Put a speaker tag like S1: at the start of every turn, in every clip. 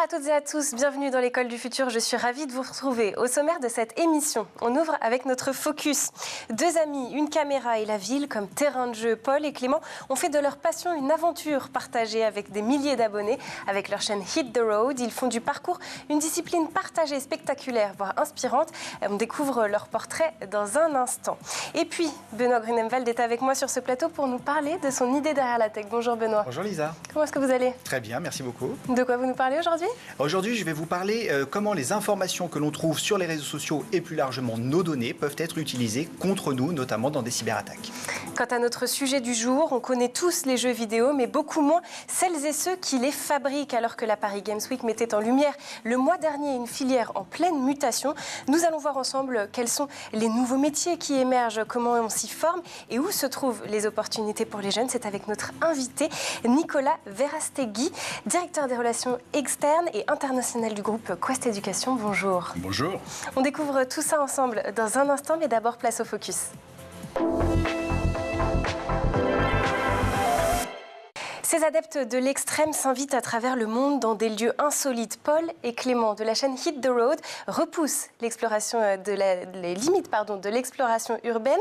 S1: à toutes et à tous, bienvenue dans l'école du futur, je suis ravie de vous retrouver. Au sommaire de cette émission, on ouvre avec notre focus. Deux amis, une caméra et la ville comme terrain de jeu. Paul et Clément ont fait de leur passion une aventure partagée avec des milliers d'abonnés. Avec leur chaîne Hit the Road, ils font du parcours une discipline partagée, spectaculaire, voire inspirante. On découvre leur portrait dans un instant. Et puis, Benoît Grunemwald est avec moi sur ce plateau pour nous parler de son idée derrière la tech. Bonjour Benoît.
S2: Bonjour Lisa.
S1: Comment est-ce que vous allez ?
S2: Très bien, merci beaucoup.
S1: De quoi vous nous parlez aujourd'hui ?
S2: Aujourd'hui, je vais vous parler comment les informations que l'on trouve sur les réseaux sociaux et plus largement nos données peuvent être utilisées contre nous, notamment dans des cyberattaques.
S1: Quant à notre sujet du jour, on connaît tous les jeux vidéo, mais beaucoup moins celles et ceux qui les fabriquent. Alors que la Paris Games Week mettait en lumière le mois dernier une filière en pleine mutation, nous allons voir ensemble quels sont les nouveaux métiers qui émergent, comment on s'y forme et où se trouvent les opportunités pour les jeunes. C'est avec notre invité Nicolas Verastegui, directeur des relations externes et internationales du groupe Quest Education. Bonjour.
S3: Bonjour.
S1: On découvre tout ça ensemble dans un instant, mais d'abord place au focus. Ces adeptes de l'extrême s'invitent à travers le monde dans des lieux insolites. Paul et Clément de la chaîne Hit the Road repoussent les limites de l'exploration urbaine.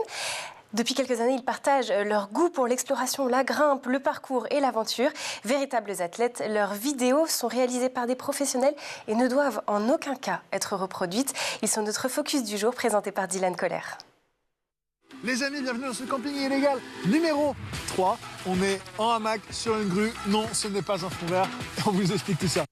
S1: Depuis quelques années, ils partagent leur goût pour l'exploration, la grimpe, le parcours et l'aventure. Véritables athlètes, leurs vidéos sont réalisées par des professionnels et ne doivent en aucun cas être reproduites. Ils sont notre focus du jour, présenté par Dylan Colère.
S4: Les amis, bienvenue dans ce camping illégal numéro 3. On est en hamac sur une grue. Non, ce n'est pas un fond vert. On vous explique tout ça.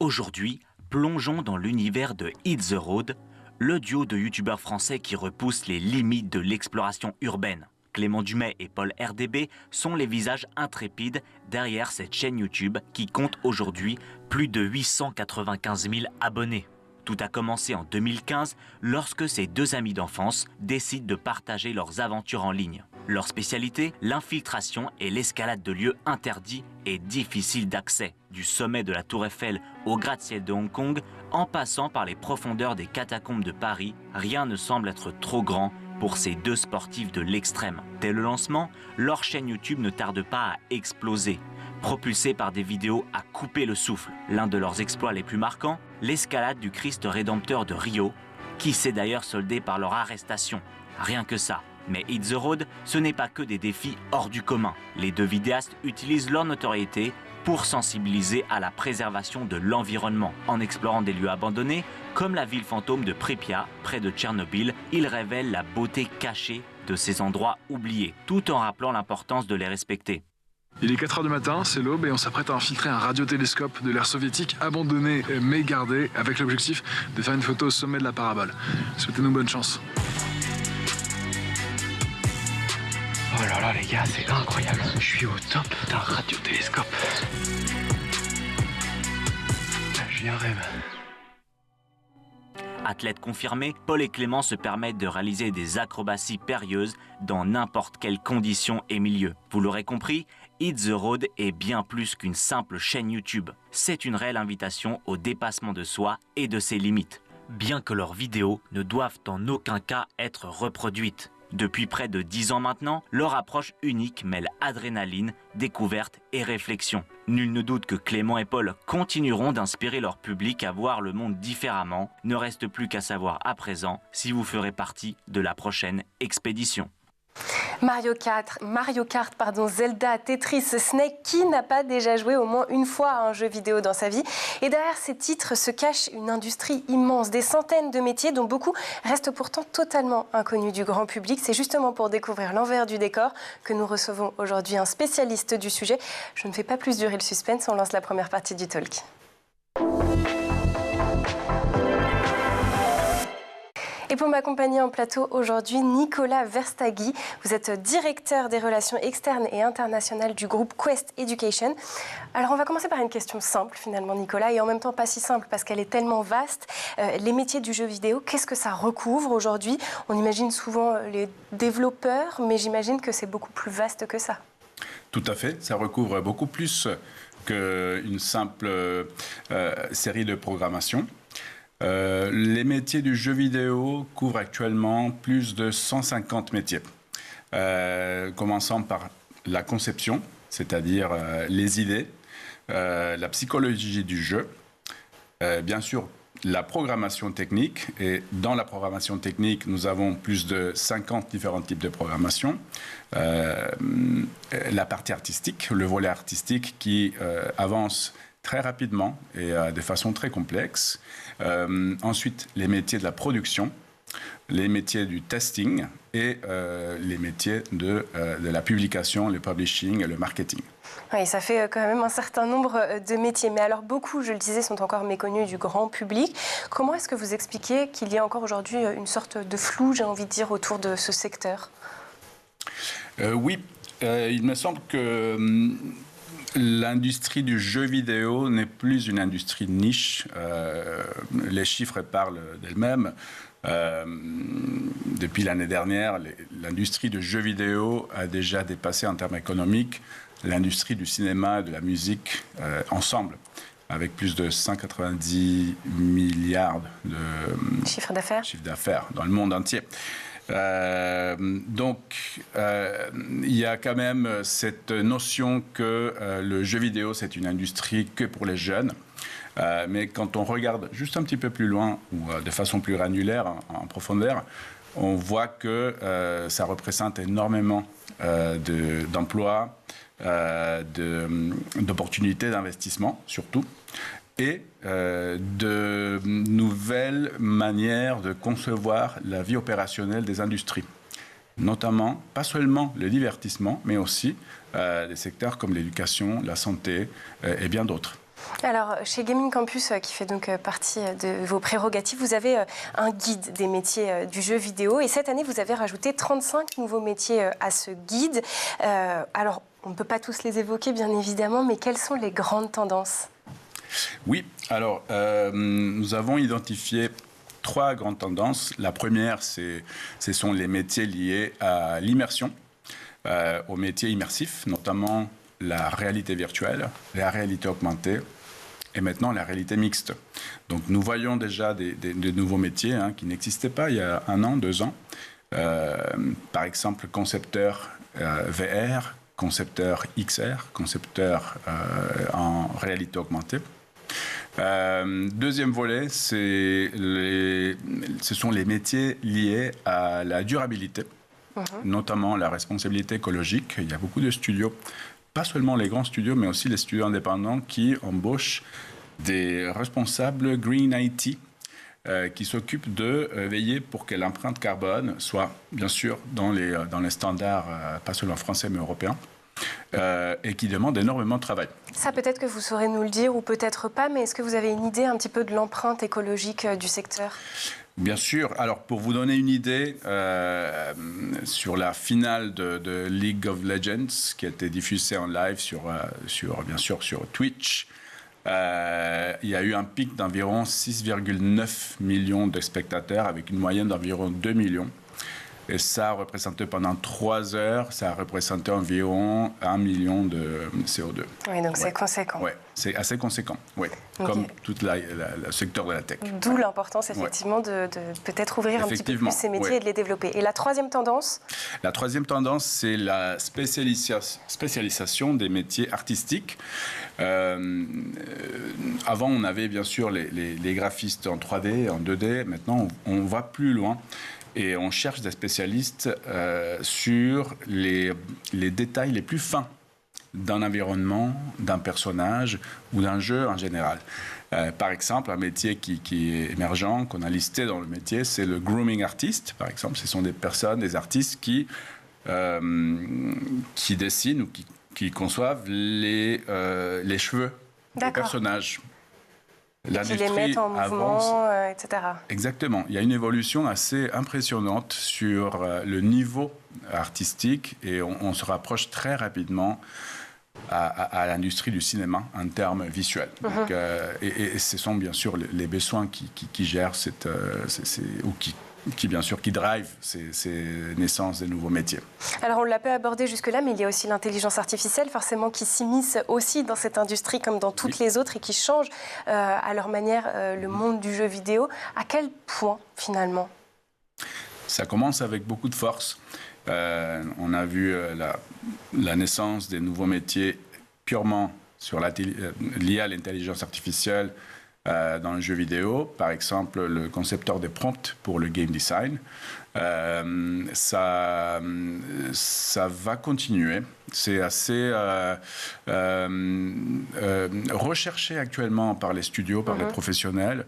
S5: Aujourd'hui, plongeons dans l'univers de Hit the Road, le duo de youtubeurs français qui repousse les limites de l'exploration urbaine. Clément Dumais et Paul RDB sont les visages intrépides derrière cette chaîne YouTube qui compte aujourd'hui plus de 895 000 abonnés. Tout a commencé en 2015 lorsque ces deux amis d'enfance décident de partager leurs aventures en ligne. Leur spécialité, l'infiltration et l'escalade de lieux interdits et difficiles d'accès. Du sommet de la Tour Eiffel au gratte-ciel de Hong Kong, en passant par les profondeurs des catacombes de Paris, rien ne semble être trop grand pour ces deux sportifs de l'extrême. Dès le lancement, leur chaîne YouTube ne tarde pas à exploser. Propulsés par des vidéos à couper le souffle. L'un de leurs exploits les plus marquants, l'escalade du Christ rédempteur de Rio, qui s'est d'ailleurs soldé par leur arrestation. Rien que ça. Mais Hit the Road, ce n'est pas que des défis hors du commun. Les deux vidéastes utilisent leur notoriété pour sensibiliser à la préservation de l'environnement. En explorant des lieux abandonnés, comme la ville fantôme de Pripyat, près de Tchernobyl, ils révèlent la beauté cachée de ces endroits oubliés, tout en rappelant l'importance de les respecter.
S6: Il est 4h du matin, c'est l'aube et on s'apprête à infiltrer un radiotélescope de l'ère soviétique abandonné mais gardé avec l'objectif de faire une photo au sommet de la parabole. Souhaitez-nous bonne chance.
S7: Oh là là les gars, c'est incroyable. Je suis au top d'un radiotélescope. Je vis un rêve.
S5: Athlètes confirmés, Paul et Clément se permettent de réaliser des acrobaties périlleuses dans n'importe quelles conditions et milieux. Vous l'aurez compris, Hit the Road est bien plus qu'une simple chaîne YouTube. C'est une réelle invitation au dépassement de soi et de ses limites. Bien que leurs vidéos ne doivent en aucun cas être reproduites. Depuis près de 10 ans maintenant, leur approche unique mêle adrénaline, découverte et réflexion. Nul ne doute que Clément et Paul continueront d'inspirer leur public à voir le monde différemment. Ne reste plus qu'à savoir à présent si vous ferez partie de la prochaine expédition.
S1: Mario Kart, Zelda, Tetris, Snake, qui n'a pas déjà joué au moins une fois à un jeu vidéo dans sa vie ? Et derrière ces titres se cache une industrie immense, des centaines de métiers dont beaucoup restent pourtant totalement inconnus du grand public. C'est justement pour découvrir l'envers du décor que nous recevons aujourd'hui un spécialiste du sujet. Je ne fais pas plus durer le suspense, on lance la première partie du talk. Et pour m'accompagner en plateau aujourd'hui, Nicolas Verastegui. Vous êtes directeur des relations externes et internationales du groupe Quest Education. Alors on va commencer par une question simple finalement Nicolas, et en même temps pas si simple parce qu'elle est tellement vaste. Les métiers du jeu vidéo, qu'est-ce que ça recouvre aujourd'hui ? On imagine souvent les développeurs, mais j'imagine que c'est beaucoup plus vaste que ça.
S3: Tout à fait, ça recouvre beaucoup plus qu'une simple série de programmation. Les métiers du jeu vidéo couvrent actuellement plus de 150 métiers, commençant par la conception, c'est-à-dire les idées, la psychologie du jeu, bien sûr, la programmation technique. Et dans la programmation technique, nous avons plus de 50 différents types de programmation. La partie artistique, le volet artistique qui avance très rapidement et de façon très complexe. Ensuite, les métiers de la production, les métiers du testing et les métiers de la publication, le publishing et le marketing.
S1: Oui, ça fait quand même un certain nombre de métiers. Mais alors beaucoup, je le disais, sont encore méconnus du grand public. Comment est-ce que vous expliquez qu'il y a encore aujourd'hui une sorte de flou, j'ai envie de dire, autour de ce secteur ?
S3: Oui, il me semble que l'industrie du jeu vidéo n'est plus une industrie de niche. Les chiffres parlent d'elles-mêmes. Depuis l'année dernière, l'industrie du jeu vidéo a déjà dépassé en termes économiques l'industrie du cinéma et de la musique ensemble, avec plus de 190 milliards de
S1: chiffre
S3: d'affaires dans le monde entier. Donc, il y a quand même cette notion que le jeu vidéo, c'est une industrie que pour les jeunes. Mais quand on regarde juste un petit peu plus loin ou de façon plus granulaire, en profondeur, on voit que ça représente énormément d'emplois, d'opportunités d'investissement surtout, et de nouvelles manières de concevoir la vie opérationnelle des industries. Notamment, pas seulement le divertissement, mais aussi des secteurs comme l'éducation, la santé et bien d'autres.
S1: Alors, chez Gaming Campus, qui fait donc partie de vos prérogatives, vous avez un guide des métiers du jeu vidéo. Et cette année, vous avez rajouté 35 nouveaux métiers à ce guide. Alors, on ne peut pas tous les évoquer, bien évidemment, mais quelles sont les grandes tendances ?
S3: Oui, alors, nous avons identifié 3 grandes tendances. La première, ce sont les métiers liés à l'immersion, aux métiers immersifs, notamment la réalité virtuelle, la réalité augmentée et maintenant la réalité mixte. Donc nous voyons déjà des nouveaux métiers qui n'existaient pas il y a 1 an, 2 ans. Par exemple, concepteur VR, concepteur XR, concepteur en réalité augmentée. Deuxième volet, ce sont les métiers liés à la durabilité, notamment la responsabilité écologique. Il y a beaucoup de studios, pas seulement les grands studios, mais aussi les studios indépendants qui embauchent des responsables Green IT qui s'occupent de veiller pour que l'empreinte carbone soit, bien sûr, dans les standards, pas seulement français, mais européens, et qui demandent énormément de travail.
S1: Ça, peut-être que vous saurez nous le dire, ou peut-être pas, mais est-ce que vous avez une idée un petit peu de l'empreinte écologique du secteur ?
S3: Bien sûr. Alors, pour vous donner une idée, sur la finale de League of Legends, qui a été diffusée en live bien sûr, sur Twitch, il y a eu un pic d'environ 6,9 millions de spectateurs, avec une moyenne d'environ 2 millions. Et ça a représenté pendant 3 heures, ça a représenté environ 1 million de CO2.
S1: Oui, donc c'est conséquent.
S3: Oui, c'est assez conséquent, oui, comme tout le secteur de la tech.
S1: D'où l'importance, effectivement, de peut-être ouvrir un petit peu plus ces métiers et de les développer. Et la troisième tendance ?
S3: La troisième tendance, c'est la spécialisation des métiers artistiques. Avant, on avait bien sûr les graphistes en 3D, en 2D. Maintenant, on va plus loin. Et on cherche des spécialistes sur les détails les plus fins d'un environnement, d'un personnage ou d'un jeu en général. Par exemple, un métier qui est émergent, qu'on a listé dans le métier, c'est le grooming artist. Par exemple, ce sont des personnes, des artistes qui dessinent ou qui conçoivent les cheveux des personnages.
S1: Qui les mettent en mouvement, etc.
S3: Exactement. Il y a une évolution assez impressionnante sur le niveau artistique et on se rapproche très rapidement à l'industrie du cinéma en termes visuels. Donc, et ce sont bien sûr les besoins qui gèrent qui drive ces naissances des nouveaux métiers.
S1: Alors on l'a peu abordé jusque-là, mais il y a aussi l'intelligence artificielle, forcément, qui s'immisce aussi dans cette industrie comme dans toutes les autres et qui change à leur manière le monde du jeu vidéo. À quel point, finalement ?
S3: Ça commence avec beaucoup de force. On a vu la naissance des nouveaux métiers purement liés à l'intelligence artificielle dans le jeu vidéo. Par exemple, le concepteur des prompts pour le game design. Ça va continuer. C'est assez recherché actuellement par les studios, par les professionnels,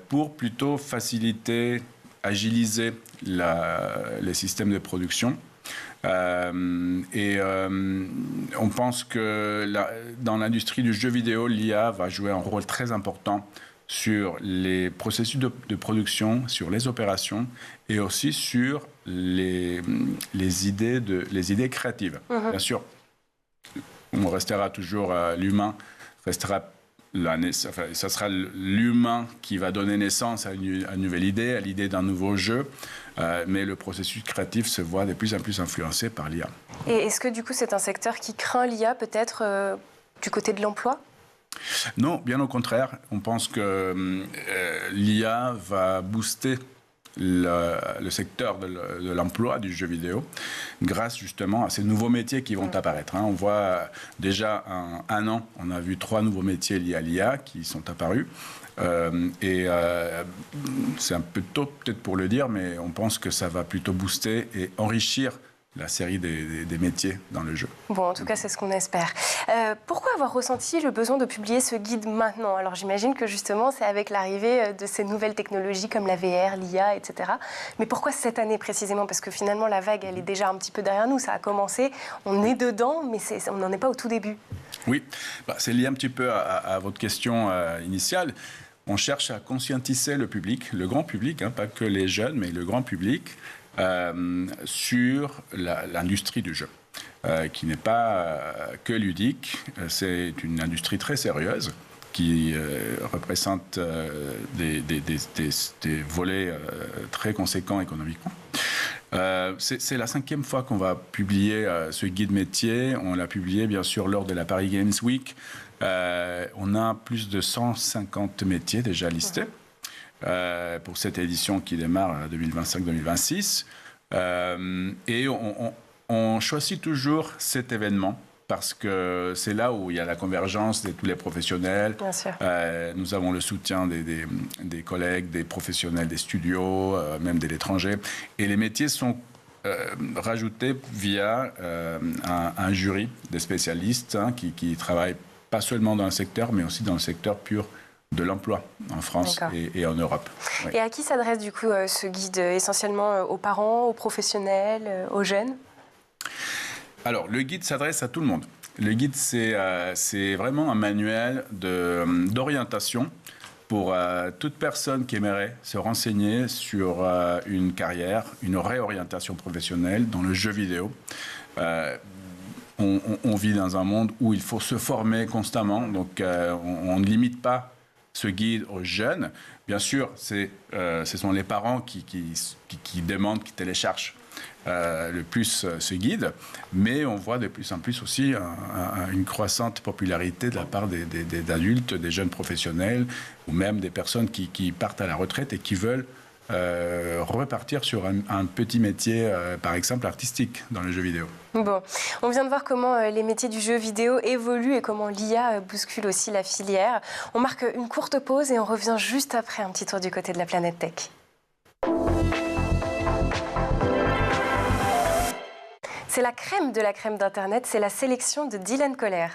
S3: pour plutôt faciliter, agiliser les systèmes de production. On pense que dans l'industrie du jeu vidéo, l'IA va jouer un rôle très important sur les processus de production, sur les opérations et aussi sur les idées créatives. Bien sûr, on restera toujours l'humain, ça sera l'humain qui va donner naissance à une nouvelle idée, à l'idée d'un nouveau jeu, mais le processus créatif se voit de plus en plus influencé par l'IA.
S1: Et est-ce que du coup c'est un secteur qui craint l'IA peut-être du côté de l'emploi ?
S3: Non, bien au contraire. On pense que l'IA va booster le secteur de l'emploi du jeu vidéo grâce justement à ces nouveaux métiers qui vont apparaître. On voit déjà un an, on a vu 3 nouveaux métiers liés à l'IA qui sont apparus. C'est un peu tôt peut-être pour le dire, mais on pense que ça va plutôt booster et enrichir la série des métiers dans le jeu.
S1: Bon, en tout cas, c'est ce qu'on espère. Pourquoi avoir ressenti le besoin de publier ce guide maintenant ? Alors, j'imagine que justement, c'est avec l'arrivée de ces nouvelles technologies comme la VR, l'IA, etc. Mais pourquoi cette année précisément ? Parce que finalement, la vague, elle est déjà un petit peu derrière nous. Ça a commencé, on est dedans, mais on n'en est pas au tout début.
S3: Oui, c'est lié un petit peu à votre question initiale. On cherche à conscientiser le public, le grand public, pas que les jeunes, mais le grand public, sur l'industrie du jeu, qui n'est pas que ludique. C'est une industrie très sérieuse qui représente des volets très conséquents économiquement. C'est la 5e fois qu'on va publier ce guide métier. On l'a publié bien sûr lors de la Paris Games Week. On a plus de 150 métiers déjà listés. Pour cette édition qui démarre 2025-2026. Et on choisit toujours cet événement parce que c'est là où il y a la convergence de tous les professionnels.
S1: Bien sûr.
S3: Nous avons le soutien des collègues, des professionnels des studios, même de l'étranger. Et les métiers sont rajoutés via un jury de spécialistes qui travaillent pas seulement dans le secteur, mais aussi dans le secteur pur de l'emploi en France et en Europe. Oui.
S1: Et à qui s'adresse du coup ce guide ? Essentiellement aux parents, aux professionnels, aux jeunes ?
S3: Alors, le guide s'adresse à tout le monde. Le guide, c'est vraiment un manuel d'orientation pour toute personne qui aimerait se renseigner sur une carrière, une réorientation professionnelle dans le jeu vidéo. On vit dans un monde où il faut se former constamment, donc on ne limite pas ce guide aux jeunes. Bien sûr, ce sont les parents qui demandent, qui téléchargent le plus ce guide, mais on voit de plus en plus aussi une croissante popularité de la part des adultes, des jeunes professionnels, ou même des personnes qui partent à la retraite et qui veulent repartir sur un petit métier, par exemple artistique, dans le jeu vidéo.
S1: Bon, on vient de voir comment les métiers du jeu vidéo évoluent et comment l'IA bouscule aussi la filière. On marque une courte pause et on revient juste après un petit tour du côté de la planète tech. C'est la crème de la crème d'Internet, c'est la sélection de Dylan Coller.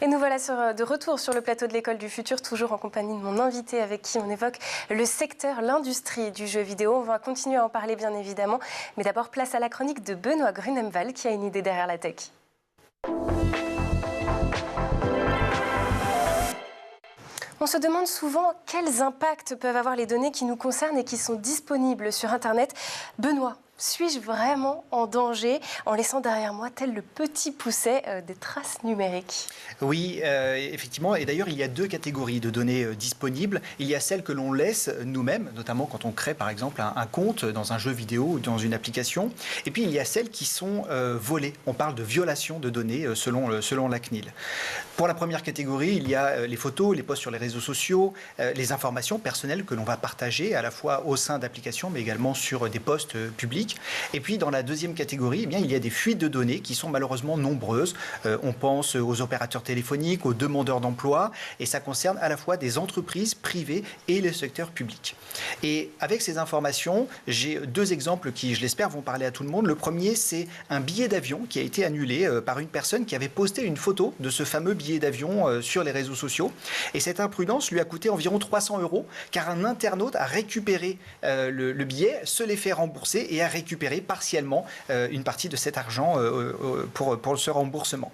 S1: Et nous voilà de retour sur le plateau de l'École du Futur, toujours en compagnie de mon invité avec qui on évoque le secteur, l'industrie du jeu vidéo. On va continuer à en parler bien évidemment, mais d'abord place à la chronique de Benoît Grunemwald qui a une idée derrière la tech. On se demande souvent quels impacts peuvent avoir les données qui nous concernent et qui sont disponibles sur Internet. Benoît, suis-je vraiment en danger en laissant derrière moi, tel le petit pousset, des traces numériques?
S2: Oui, effectivement. Et d'ailleurs, il y a deux catégories de données disponibles. Il y a celles que l'on laisse nous-mêmes, notamment quand on crée par exemple un compte dans un jeu vidéo ou dans une application. Et puis, il y a celles qui sont volées. On parle de violation de données selon la CNIL. Pour la première catégorie, il y a les photos, les posts sur les réseaux sociaux, les informations personnelles que l'on va partager à la fois au sein d'applications, mais également sur des posts publics. Et puis, dans la deuxième catégorie, eh bien, il y a des fuites de données qui sont malheureusement nombreuses. On pense aux opérateurs téléphoniques, aux demandeurs d'emploi, et ça concerne à la fois des entreprises privées et le secteur public. Et avec ces informations, j'ai deux exemples qui, je l'espère, vont parler à tout le monde. Le premier, c'est un billet d'avion qui a été annulé par une personne qui avait posté une photo de ce fameux billet d'avion sur les réseaux sociaux. Et cette imprudence lui a coûté environ 300 €, car un internaute a récupéré le billet, se l'est fait rembourser et a récupéré partiellement une partie de cet argent pour ce remboursement.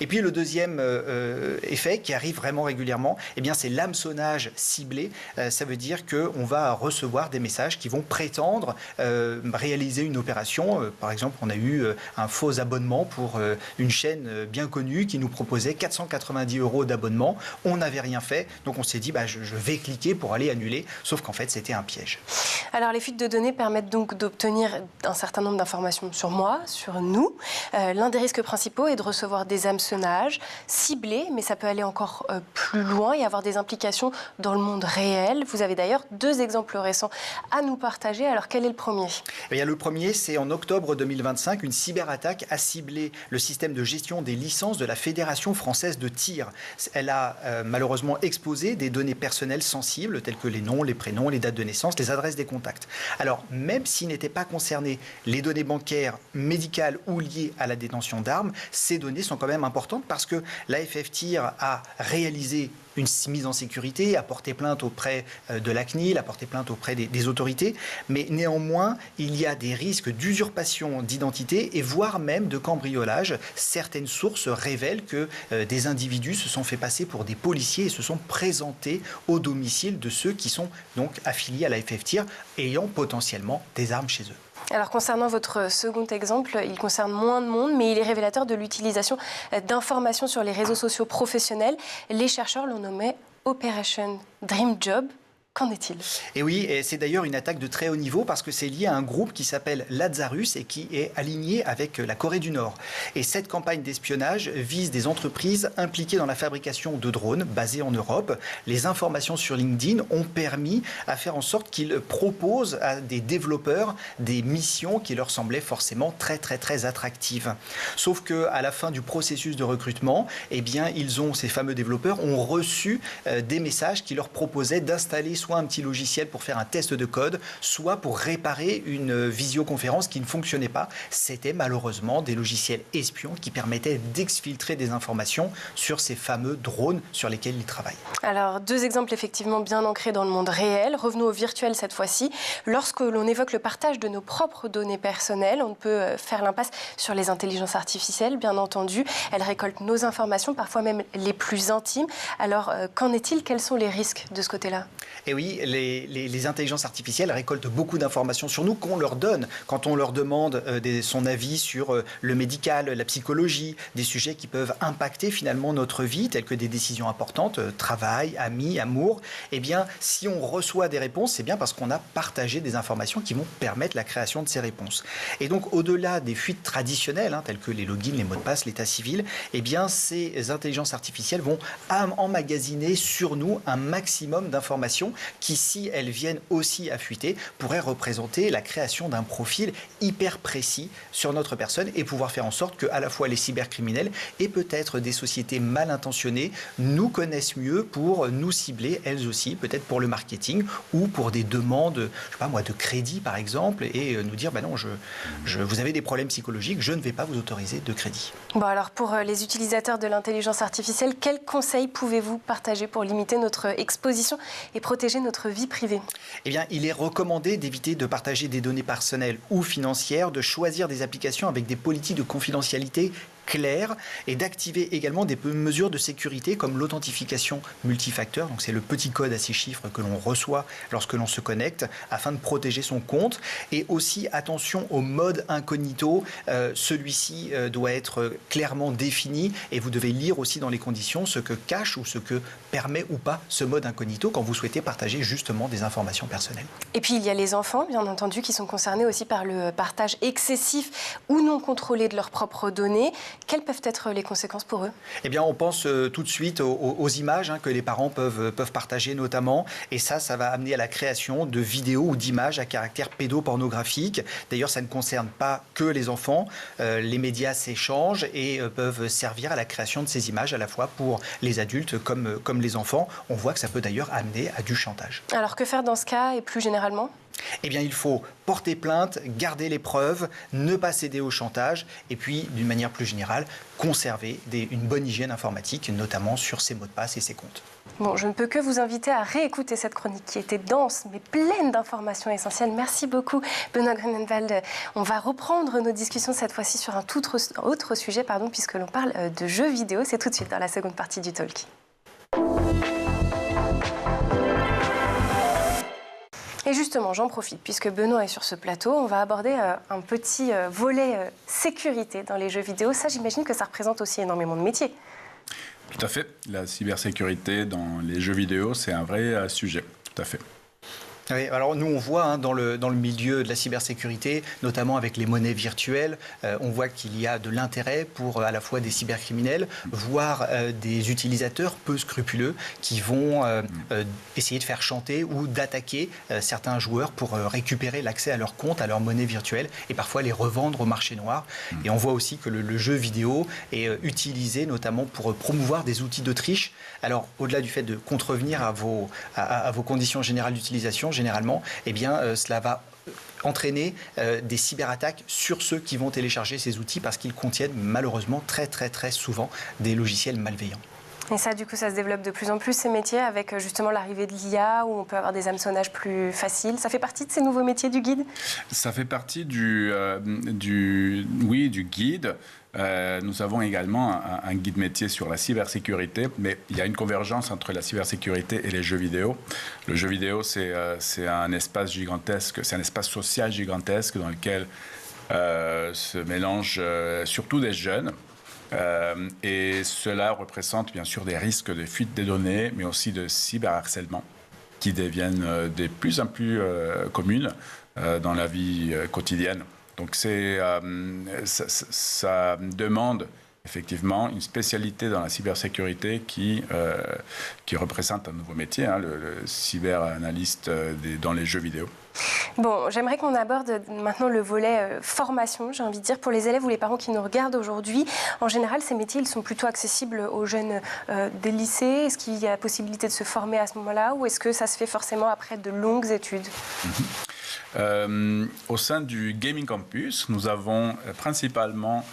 S2: Et puis le deuxième effet qui arrive vraiment régulièrement, eh bien, c'est l'hameçonnage ciblé. Ça veut dire qu'on va recevoir des messages qui vont prétendre réaliser une opération. Par exemple, on a eu un faux abonnement pour une chaîne bien connue qui nous proposait 490 € d'abonnement. On n'avait rien fait, donc on s'est dit je vais cliquer pour aller annuler, sauf qu'en fait c'était un piège.
S1: Alors les fuites de données permettent donc d'obtenir un certain nombre d'informations sur moi, sur nous. L'un des risques principaux est de recevoir des hameçonnages ciblés, mais ça peut aller encore plus loin et avoir des implications dans le monde réel. Vous avez d'ailleurs deux exemples récents à nous partager. Alors quel est le premier?
S2: Eh bien, le premier, c'est en octobre 2025, une cyberattaque a ciblé le système de gestion des licences de la Fédération française de tir. Elle a malheureusement exposé des données personnelles sensibles, telles que les noms, les prénoms, les dates de naissance, les adresses des contacts. Alors, même s'il n'étaient pas concernés les données bancaires, médicales ou liées à la détention d'armes, ces données sont quand même importantes parce que l'AFF Tir a réalisé une mise en sécurité, a porté plainte auprès de la CNIL, a porté plainte auprès des autorités, mais néanmoins, il y a des risques d'usurpation d'identité et voire même de cambriolage. Certaines sources révèlent que des individus se sont fait passer pour des policiers et se sont présentés au domicile de ceux qui sont donc affiliés à l'AFF Tir, ayant potentiellement des armes chez eux.
S1: Alors concernant votre second exemple, il concerne moins de monde, mais il est révélateur de l'utilisation d'informations sur les réseaux sociaux professionnels. Les chercheurs l'ont nommé Operation Dream Job. Qu'en est-il?
S2: Et oui, et c'est d'ailleurs une attaque de très haut niveau parce que c'est lié à un groupe qui s'appelle Lazarus et qui est aligné avec la Corée du Nord. Et cette campagne d'espionnage vise des entreprises impliquées dans la fabrication de drones basées en Europe. Les informations sur LinkedIn ont permis à faire en sorte qu'ils proposent à des développeurs des missions qui leur semblaient forcément très attractives. Sauf qu'à la fin du processus de recrutement, eh bien, ces fameux développeurs ont reçu des messages qui leur proposaient d'installer soit un petit logiciel pour faire un test de code, soit pour réparer une visioconférence qui ne fonctionnait pas. C'était malheureusement des logiciels espions qui permettaient d'exfiltrer des informations sur ces fameux drones sur lesquels ils travaillent.
S1: Alors, deux exemples effectivement bien ancrés dans le monde réel. Revenons au virtuel cette fois-ci. Lorsque l'on évoque le partage de nos propres données personnelles, on ne peut faire l'impasse sur les intelligences artificielles, bien entendu. Elles récoltent nos informations, parfois même les plus intimes. Alors, qu'en est-il? Quels sont les risques de ce côté-là?
S2: Et oui, les intelligences artificielles récoltent beaucoup d'informations sur nous qu'on leur donne. Quand on leur demande son avis sur le médical, la psychologie, des sujets qui peuvent impacter finalement notre vie, tels que des décisions importantes, travail, amis, amour, eh bien, si on reçoit des réponses, c'est bien parce qu'on a partagé des informations qui vont permettre la création de ces réponses. Et donc, au-delà des fuites traditionnelles, telles que les logins, les mots de passe, l'état civil, eh bien, ces intelligences artificielles vont emmagasiner sur nous un maximum d'informations qui, si elles viennent aussi à fuiter, pourraient représenter la création d'un profil hyper précis sur notre personne et pouvoir faire en sorte que à la fois les cybercriminels et peut-être des sociétés mal intentionnées nous connaissent mieux pour nous cibler elles aussi, peut-être pour le marketing ou pour des demandes, je sais pas moi, de crédit par exemple, et nous dire non, vous avez des problèmes psychologiques, je ne vais pas vous autoriser de crédit.
S1: Bon, alors pour les utilisateurs de l'intelligence artificielle, quels conseils pouvez-vous partager pour limiter notre exposition et protéger notre vie privée?
S2: Eh bien, il est recommandé d'éviter de partager des données personnelles ou financières, de choisir des applications avec des politiques de confidentialité claires et d'activer également des mesures de sécurité comme l'authentification multifacteur. Donc c'est le petit code à 6 chiffres que l'on reçoit lorsque l'on se connecte afin de protéger son compte. Et aussi attention au mode incognito. Celui-ci doit être clairement défini et vous devez lire aussi dans les conditions ce que cache ou ce que permet ou pas ce mode incognito quand vous souhaitez partager justement des informations personnelles.
S1: Et puis il y a les enfants, bien entendu, qui sont concernés aussi par le partage excessif ou non contrôlé de leurs propres données. Quelles peuvent être les conséquences pour eux?
S2: Eh bien, on pense tout de suite aux images que les parents peuvent partager notamment. Et ça va amener à la création de vidéos ou d'images à caractère pédopornographique. D'ailleurs, ça ne concerne pas que les enfants. Les médias s'échangent et peuvent servir à la création de ces images à la fois pour les adultes comme les enfants. On voit que ça peut d'ailleurs amener à du chantage.
S1: Alors, que faire dans ce cas et plus généralement?
S2: Eh bien, il faut porter plainte, garder les preuves, ne pas céder au chantage et puis, d'une manière plus générale, conserver une bonne hygiène informatique, notamment sur ses mots de passe et ses comptes.
S1: Bon, je ne peux que vous inviter à réécouter cette chronique qui était dense mais pleine d'informations essentielles. Merci beaucoup, Benoît Grunenwald. On va reprendre nos discussions cette fois-ci sur un tout autre sujet, puisque l'on parle de jeux vidéo. C'est tout de suite dans la seconde partie du Talk. Et justement, j'en profite, puisque Benoît est sur ce plateau, on va aborder un petit volet sécurité dans les jeux vidéo. Ça, j'imagine que ça représente aussi énormément de métiers.
S3: Tout à fait. La cybersécurité dans les jeux vidéo, c'est un vrai sujet. Tout à fait.
S2: Oui, alors nous on voit dans le milieu de la cybersécurité, notamment avec les monnaies virtuelles, on voit qu'il y a de l'intérêt pour à la fois des cybercriminels, voire des utilisateurs peu scrupuleux qui vont essayer de faire chanter ou d'attaquer certains joueurs pour récupérer l'accès à leur compte, à leur monnaie virtuelle et parfois les revendre au marché noir. Et on voit aussi que le jeu vidéo est utilisé notamment pour promouvoir des outils de triche. Alors au-delà du fait de contrevenir à vos conditions générales d'utilisation, généralement, eh bien, cela va entraîner des cyberattaques sur ceux qui vont télécharger ces outils parce qu'ils contiennent malheureusement très souvent des logiciels malveillants.
S1: Et ça, du coup, ça se développe de plus en plus, ces métiers, avec justement l'arrivée de l'IA, où on peut avoir des hameçonnages plus faciles. Ça fait partie de ces nouveaux métiers du guide? Ça fait partie
S3: du guide. Nous avons également un guide métier sur la cybersécurité, mais il y a une convergence entre la cybersécurité et les jeux vidéo. Le jeu vidéo, c'est un espace gigantesque, c'est un espace social gigantesque dans lequel se mélangent surtout des jeunes. Et cela représente bien sûr des risques de fuite des données, mais aussi de cyberharcèlement qui deviennent de plus en plus communes dans la vie quotidienne. Donc ça demande effectivement une spécialité dans la cybersécurité qui représente un nouveau métier, le cyberanalyste dans les jeux vidéo.
S1: Bon, j'aimerais qu'on aborde maintenant le volet formation, j'ai envie de dire, pour les élèves ou les parents qui nous regardent aujourd'hui. En général, ces métiers, ils sont plutôt accessibles aux jeunes des lycées. Est-ce qu'il y a possibilité de se former à ce moment-là ou est-ce que ça se fait forcément après de longues études?
S3: Au sein du Gaming Campus, nous avons principalement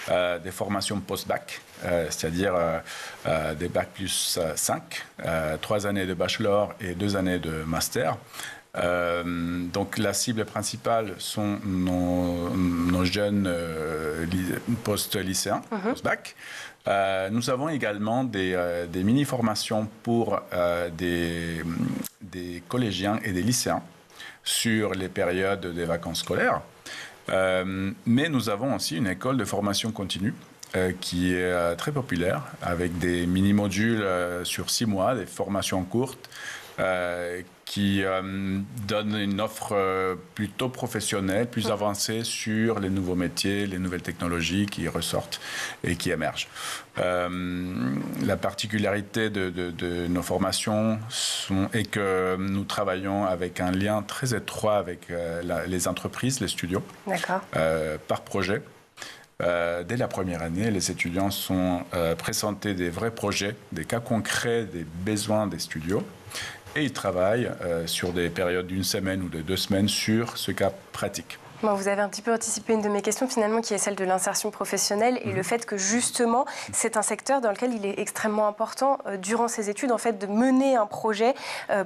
S3: des formations post-bac, c'est-à-dire des bac plus 5, 3 années de bachelor et 2 années de master. Donc la cible principale sont nos jeunes post-lycéens, post-bac. Nous avons également des mini-formations pour des collégiens et des lycéens sur les périodes des vacances scolaires. Mais nous avons aussi une école de formation continue qui est très populaire, avec des mini-modules sur 6 mois, des formations courtes, qui donne une offre plutôt professionnelle, plus avancée sur les nouveaux métiers, les nouvelles technologies qui ressortent et qui émergent. La particularité de nos formations est que nous travaillons avec un lien très étroit avec les entreprises, les studios, par projet. Dès la première année, les étudiants sont présentés des vrais projets, des cas concrets des besoins des studios. Et ils travaillent sur des périodes d'une semaine ou de 2 semaines sur ce cas pratique.
S1: Bon, vous avez un petit peu anticipé une de mes questions finalement qui est celle de l'insertion professionnelle et le fait que justement c'est un secteur dans lequel il est extrêmement important durant ses études en fait de mener un projet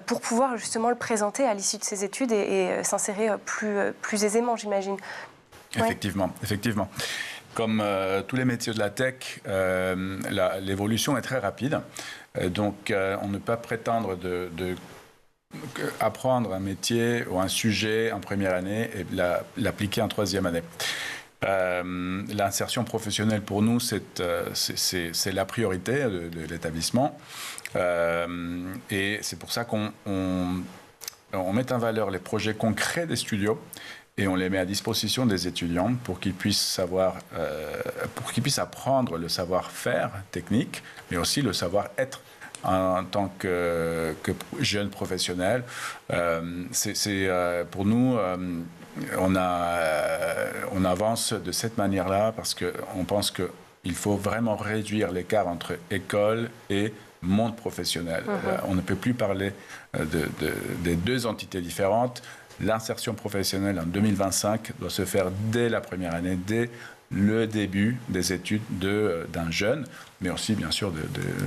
S1: pour pouvoir justement le présenter à l'issue de ses études et s'insérer plus aisément, j'imagine.
S3: Effectivement, effectivement. Comme tous les métiers de la tech, l'évolution est très rapide. Donc, on ne peut pas prétendre apprendre un métier ou un sujet en première année et l'appliquer en 3e année. L'insertion professionnelle, pour nous, c'est la priorité de l'établissement. Et c'est pour ça qu'on met en valeur les projets concrets des studios et on les met à disposition des étudiants pour qu'ils puissent apprendre le savoir-faire technique, mais aussi le savoir-être en tant que jeune professionnel. Pour nous, on avance de cette manière-là parce qu'on pense qu'il faut vraiment réduire l'écart entre école et monde professionnel. On ne peut plus parler des 2 entités différentes. L'insertion professionnelle en 2025 doit se faire dès la première année, dès le début des études d'un jeune, mais aussi bien sûr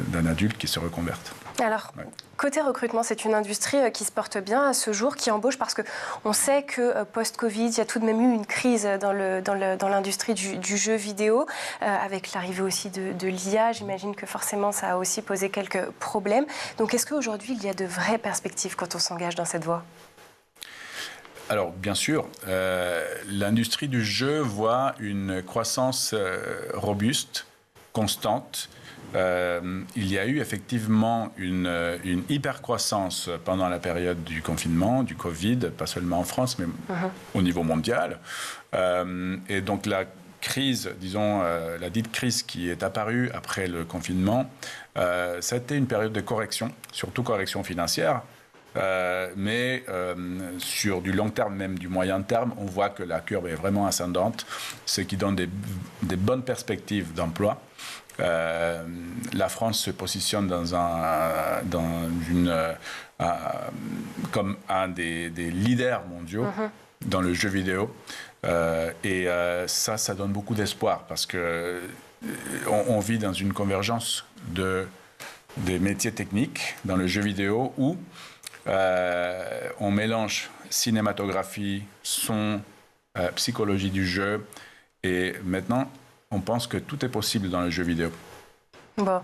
S3: d'un adulte qui se reconvertit. Alors,
S1: côté recrutement, c'est une industrie qui se porte bien à ce jour, qui embauche parce qu'on sait que post-Covid, il y a tout de même eu une crise dans l'industrie du jeu vidéo, avec l'arrivée aussi de l'IA. J'imagine que forcément, ça a aussi posé quelques problèmes. Donc, est-ce qu'aujourd'hui, il y a de vraies perspectives quand on s'engage dans cette voie ?
S3: Alors, bien sûr, l'industrie du jeu voit une croissance robuste, constante. Il y a eu effectivement une hyper-croissance pendant la période du confinement, du Covid, pas seulement en France, mais au niveau mondial. Et donc, la crise, disons, la dite crise qui est apparue après le confinement, ça a été une période de correction, surtout correction financière. Mais sur du long terme, même du moyen terme, on voit que la courbe est vraiment ascendante, ce qui donne des bonnes perspectives d'emploi. La France se positionne comme un des leaders mondiaux dans le jeu vidéo. Et ça donne beaucoup d'espoir parce qu'on vit dans une convergence des métiers techniques dans le jeu vidéo où on mélange cinématographie, son, psychologie du jeu. Et maintenant, on pense que tout est possible dans le jeu vidéo.
S1: Bon,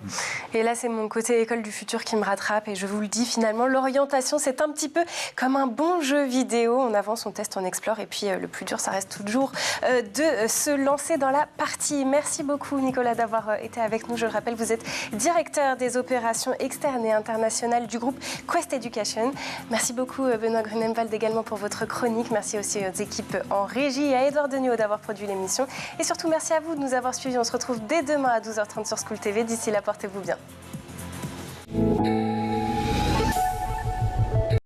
S1: et là c'est mon côté école du futur qui me rattrape et je vous le dis finalement, l'orientation c'est un petit peu comme un bon jeu vidéo, on avance, on teste, on explore et puis le plus dur ça reste toujours de se lancer dans la partie. Merci beaucoup Nicolas d'avoir été avec nous, je le rappelle vous êtes directeur des opérations externes et internationales du groupe Quest Education. Merci beaucoup Benoît Grunemwald également pour votre chronique, merci aussi aux équipes en régie et à Edouard Deniot d'avoir produit l'émission et surtout merci à vous de nous avoir suivis, on se retrouve dès demain à 12h30 sur School TV. D'ici là, portez-vous bien.